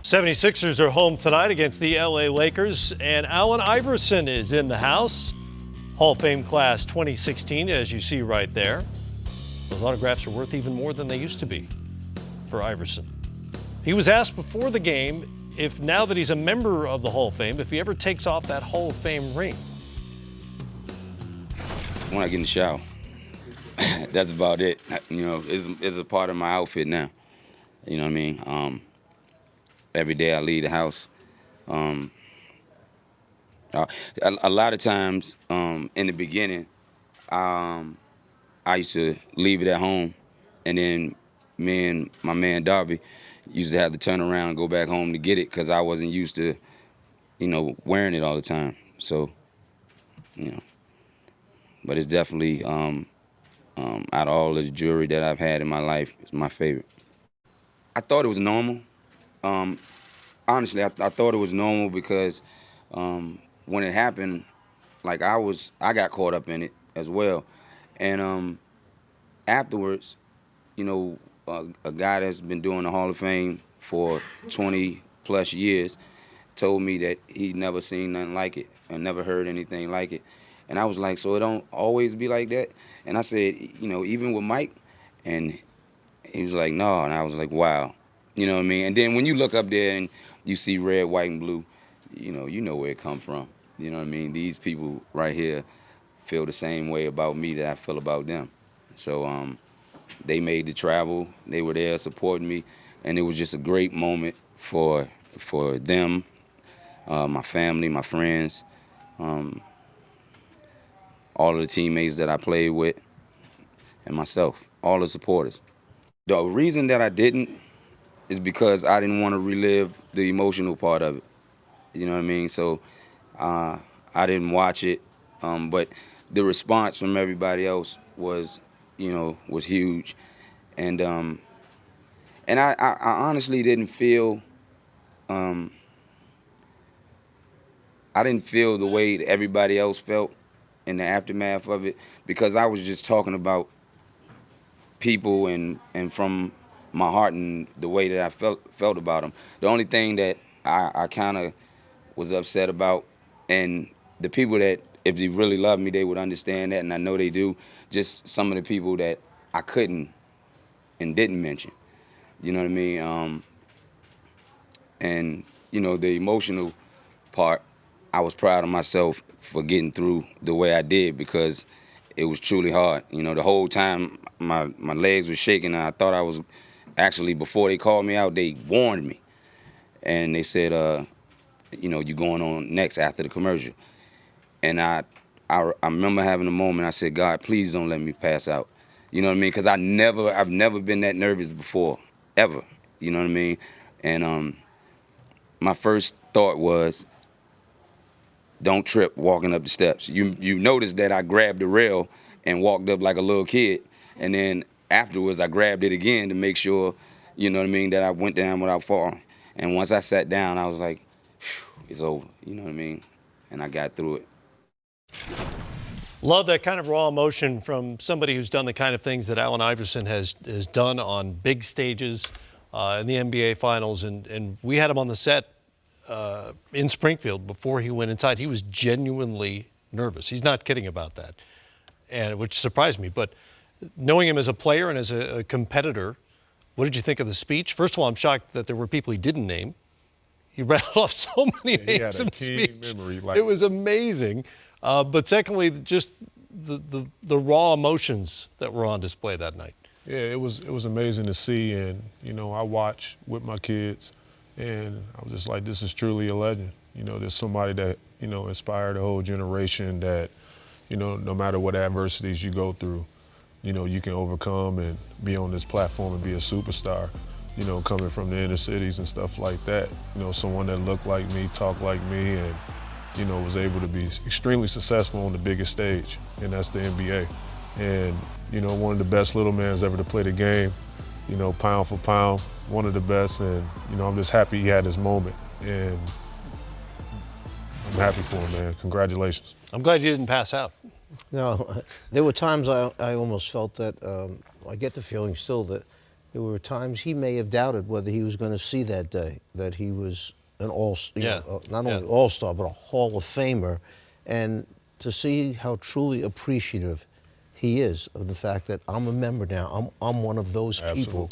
76ers are home tonight against the LA Lakers, and Allen Iverson is in the house. Hall of Fame class 2016, as you see right there. Those autographs are worth even more than they used to be for Iverson. He was asked before the game if, now that he's a member of the Hall of Fame, if he ever takes off that Hall of Fame ring. When I get in the shower, that's about it. You know, it's a part of my outfit now. You know what I mean? Every day I leave the house. A lot of times in the beginning, I used to leave it at home, and then me and my man Darby used to have to turn around and go back home to get it because I wasn't used to, you know, wearing it all the time. So, you know, but it's definitely out of all the jewelry that I've had in my life, it's my favorite. I thought it was normal. Honestly, I thought it was normal because when it happened, like I got caught up in it as well. And afterwards, you know, a guy that's been doing the Hall of Fame for 20 plus years told me that he'd never seen nothing like it and never heard anything like it. And I was like, so it don't always be like that? And I said, you know, even with Mike? And he was like, no. And I was like, wow. You know what I mean? And then when you look up there and you see red, white, and blue, you know where it come from. You know what I mean? These people right here feel the same way about me that I feel about them. So they made the travel. They were there supporting me, and it was just a great moment for them, my family, my friends, all of the teammates that I played with, and myself, all the supporters. The reason that I didn't is because I didn't want to relive the emotional part of it. You know what I mean? So I didn't watch it, but the response from everybody else was, you know, was huge, and I honestly didn't feel, I didn't feel the way that everybody else felt in the aftermath of it, because I was just talking about people and from my heart and the way that I felt about them. The only thing that I kind of was upset about, and the people that, if they really love me, they would understand that, and I know they do, just some of the people that I couldn't and didn't mention. You know what I mean? And, you know, the emotional part, I was proud of myself for getting through the way I did, because it was truly hard. You know, the whole time my legs were shaking, and I thought I was, actually, before they called me out, they warned me. And they said, you know, you going on next after the commercial. And I remember having a moment, I said, God, please don't let me pass out. You know what I mean? Because I've never been that nervous before, ever. You know what I mean? And my first thought was, don't trip walking up the steps. You notice that I grabbed the rail and walked up like a little kid. And then afterwards, I grabbed it again to make sure, you know what I mean, that I went down without falling. And once I sat down, I was like, it's over. You know what I mean? And I got through it. Love that kind of raw emotion from somebody who's done the kind of things that Allen Iverson has done on big stages in the NBA Finals. And we had him on the set in Springfield before he went inside. He was genuinely nervous. He's not kidding about that, and which surprised me. But knowing him as a player and as a competitor, what did you think of the speech? First of all, I'm shocked that there were people he didn't name. He rattled off so many names in the speech. Memory, it was amazing. But secondly, just the raw emotions that were on display that night. Yeah, it was amazing to see, and you know, I watch with my kids, and I was just like, this is truly a legend. You know, there's somebody that, you know, inspired a whole generation that, you know, no matter what adversities you go through, you know, you can overcome and be on this platform and be a superstar, you know, coming from the inner cities and stuff like that. You know, someone that looked like me, talked like me, and, you know, was able to be extremely successful on the biggest stage, and that's the NBA. And, you know, one of the best little mans ever to play the game, you know, pound for pound, one of the best, and, you know, I'm just happy he had his moment, and I'm happy for him, man. Congratulations. I'm glad you didn't pass out. No, there were times I almost felt that, I get the feeling still that there were times he may have doubted whether he was going to see that day, that he was an not only all-star, but a Hall of Famer. And to see how truly appreciative he is of the fact that I'm a member now, I'm one of those people,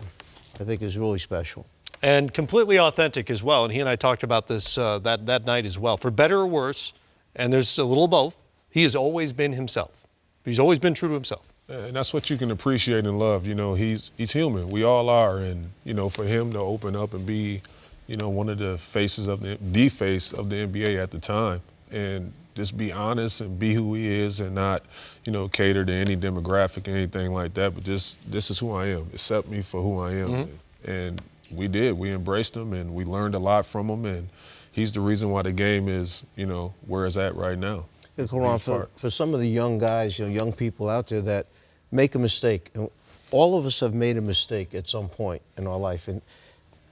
I think is really special. And completely authentic as well. And he and I talked about this that night as well. For better or worse, and there's a little of both, he has always been himself. He's always been true to himself. And that's what you can appreciate and love. You know, he's human. We all are. And, you know, for him to open up and be, you know, one of the faces of the face of the NBA at the time, and just be honest and be who he is and not, you know, cater to any demographic or anything like that. But this is who I am. Accept me for who I am. And we did. We embraced him, and we learned a lot from him. And he's the reason why the game is, you know, where it's at right now. For some of the young guys, you know, young people out there that make a mistake, and all of us have made a mistake at some point in our life. And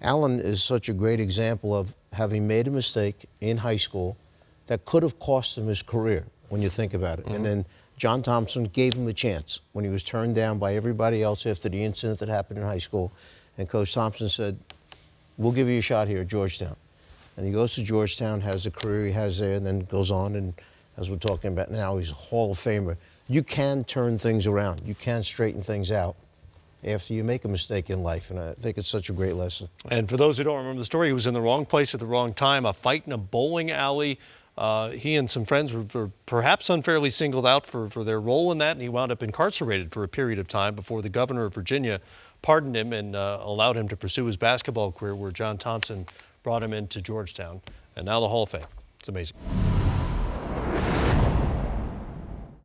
Alan is such a great example of having made a mistake in high school that could have cost him his career, when you think about it. And then John Thompson gave him a chance when he was turned down by everybody else after the incident that happened in high school. And Coach Thompson said, we'll give you a shot here at Georgetown. And he goes to Georgetown, has the career he has there, and then goes on, and as we're talking about now, he's a Hall of Famer. You can turn things around. You can straighten things out after you make a mistake in life, and I think it's such a great lesson. And for those who don't remember the story, he was in the wrong place at the wrong time, a fight in a bowling alley. He and some friends were perhaps unfairly singled out for their role in that, and he wound up incarcerated for a period of time before the governor of Virginia pardoned him and allowed him to pursue his basketball career, where John Thompson brought him into Georgetown, and now the Hall of Fame. It's amazing.